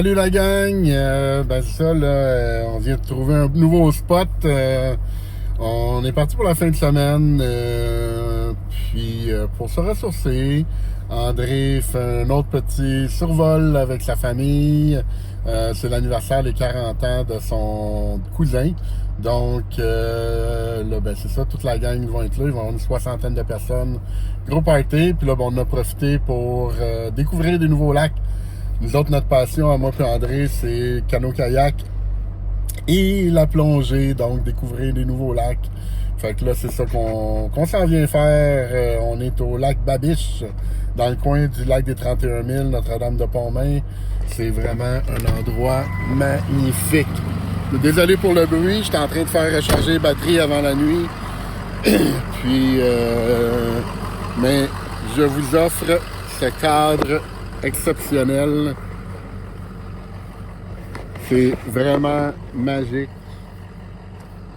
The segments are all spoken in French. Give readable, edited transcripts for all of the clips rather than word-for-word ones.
Salut la gang, ben c'est ça là, on vient de trouver un nouveau spot. On est parti pour la fin de semaine, puis pour se ressourcer. André fait un autre petit survol avec sa famille. C'est l'anniversaire des 40 ans de son cousin. Donc là, ben c'est ça, toute la gang vont être là. Ils vont avoir une soixantaine de personnes. Gros party, puis là, ben, on a profité pour découvrir des nouveaux lacs. Nous autres, notre passion, à moi et André, c'est canot-kayak et la plongée, donc découvrir des nouveaux lacs. Fait que là, c'est ça qu'on s'en vient faire. On est au lac Babiche, dans le coin du lac des 31 000, Notre-Dame-de-Pont-Main. C'est vraiment un endroit magnifique. Désolé pour le bruit, j'étais en train de faire recharger les batteries avant la nuit. Puis, mais je vous offre ce cadre exceptionnel. C'est vraiment magique.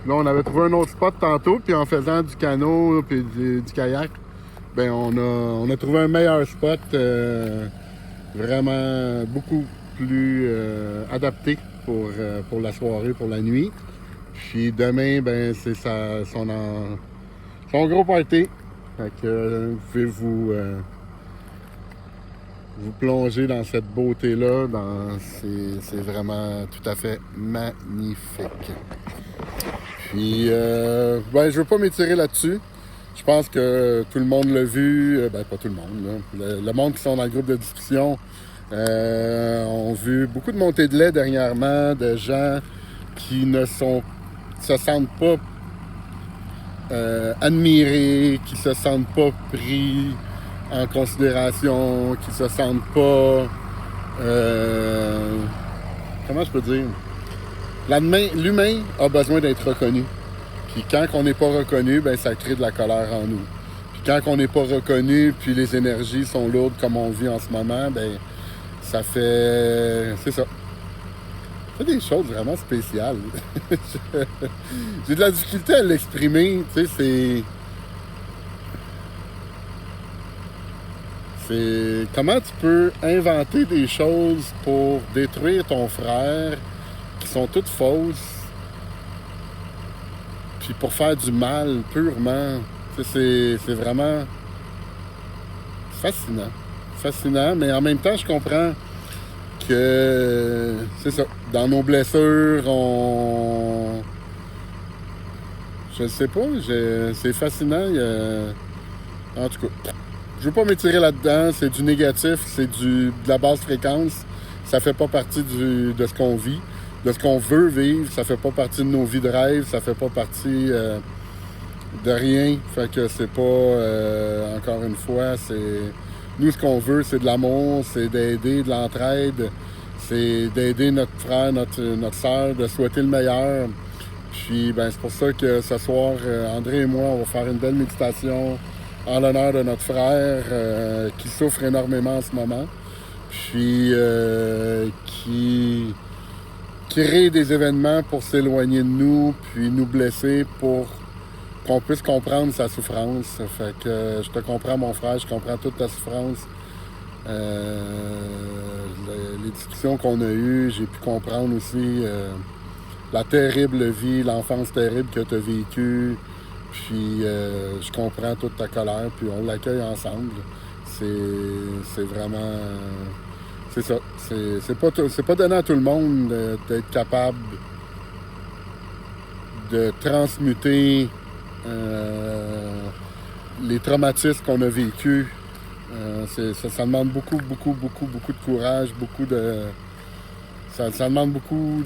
Là, on avait trouvé un autre spot tantôt, puis en faisant du canot puis du kayak, ben on a trouvé un meilleur spot, vraiment beaucoup plus adapté pour la soirée, pour la nuit. Puis demain, ben c'est son gros party. Fait que vous pouvez vous plonger dans cette beauté-là. C'est vraiment tout à fait magnifique. Puis, ben, je veux pas m'étirer là-dessus. Je pense que tout le monde l'a vu. Ben, pas tout le monde, là. Le monde qui sont dans le groupe de discussion ont vu beaucoup de montées de lait dernièrement, de gens qui se sentent pas admirés, qui se sentent pas pris en considération, qui se sentent pas... comment je peux dire? L'humain a besoin d'être reconnu. Puis quand on n'est pas reconnu, ben ça crée de la colère en nous. Puis quand on n'est pas reconnu, puis les énergies sont lourdes comme on vit en ce moment, ben ça fait... c'est ça. Ça fait des choses vraiment spéciales. J'ai de la difficulté à l'exprimer, tu sais, c'est comment tu peux inventer des choses pour détruire ton frère qui sont toutes fausses, puis pour faire du mal purement. C'est vraiment fascinant. Fascinant, mais en même temps, je comprends que c'est ça. Dans nos blessures, je sais pas, c'est fascinant. En tout cas. Je veux pas m'étirer là-dedans, c'est du négatif, c'est de la basse fréquence. Ça fait pas partie de ce qu'on vit, de ce qu'on veut vivre. Ça fait pas partie de nos vies de rêve, ça fait pas partie de rien. Fait que c'est pas, encore une fois, c'est... Nous, ce qu'on veut, c'est de l'amour, c'est d'aider, de l'entraide, c'est d'aider notre frère, notre soeur, de souhaiter le meilleur. Puis, ben, c'est pour ça que ce soir, André et moi, on va faire une belle méditation en l'honneur de notre frère qui souffre énormément en ce moment, puis qui crée des événements pour s'éloigner de nous, puis nous blesser pour qu'on puisse comprendre sa souffrance. Fait que je te comprends, mon frère, je comprends toute ta souffrance. Les discussions qu'on a eues, j'ai pu comprendre aussi la terrible vie, l'enfance terrible que tu as vécue. Puis je comprends toute ta colère, puis on l'accueille ensemble. C'est vraiment... c'est ça. C'est pas donné à tout le monde d'être capable de transmuter les traumatismes qu'on a vécus. Ça demande beaucoup de courage, ça demande beaucoup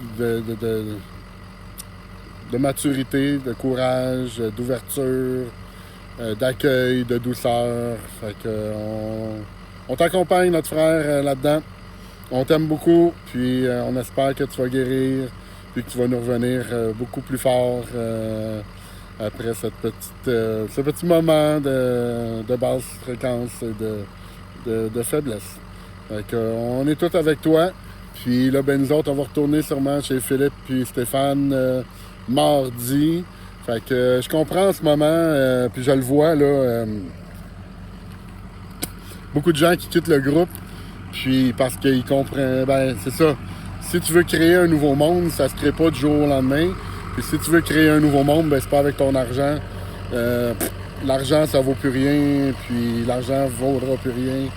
de maturité, de courage, d'ouverture, d'accueil, de douceur. Fait que on t'accompagne, notre frère, là-dedans. On t'aime beaucoup, puis on espère que tu vas guérir, puis que tu vas nous revenir beaucoup plus fort après ce petit moment de basse fréquence et de faiblesse. Fait que, on est tous avec toi. Puis là, ben nous autres, on va retourner sûrement chez Philippe puis Stéphane mardi. Fait que je comprends en ce moment, puis je le vois, là, beaucoup de gens qui quittent le groupe. Puis parce qu'ils comprennent, ben c'est ça. Si tu veux créer un nouveau monde, ça se crée pas du jour au lendemain. Puis si tu veux créer un nouveau monde, ben c'est pas avec ton argent. L'argent, ça vaut plus rien, puis l'argent vaudra plus rien.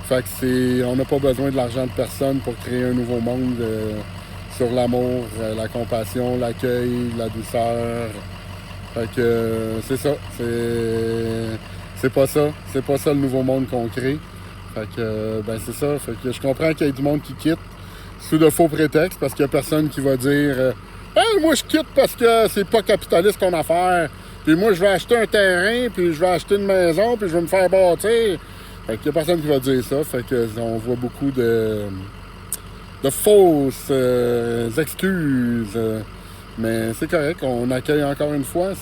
Fait que on n'a pas besoin de l'argent de personne pour créer un nouveau monde sur l'amour, la compassion, l'accueil, la douceur. Fait que c'est ça. C'est pas ça. C'est pas ça le nouveau monde qu'on crée. Fait que ben c'est ça. Fait que je comprends qu'il y ait du monde qui quitte sous de faux prétextes parce qu'il y a personne qui va dire hey, moi je quitte parce que c'est pas capitaliste ton affaire. Puis moi je vais acheter un terrain, puis je vais acheter une maison, puis je vais me faire bâtir. Fait qu'il y a personne qui va dire ça. Fait que on voit beaucoup de fausses excuses. Mais c'est correct, on accueille encore une fois.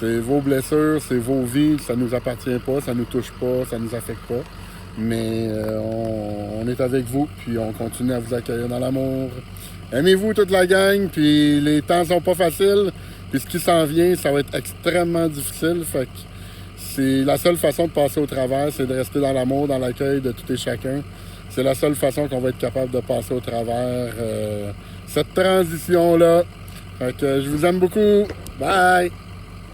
C'est vos blessures, c'est vos vies, ça nous appartient pas, ça nous touche pas, ça nous affecte pas. Mais on est avec vous, puis on continue à vous accueillir dans l'amour. Aimez-vous toute la gang, puis les temps sont pas faciles, puis ce qui s'en vient, ça va être extrêmement difficile. Fait que c'est la seule façon de passer au travers, c'est de rester dans l'amour, dans l'accueil de tout et chacun. C'est la seule façon qu'on va être capable de passer au travers cette transition-là. Fait que je vous aime beaucoup. Bye!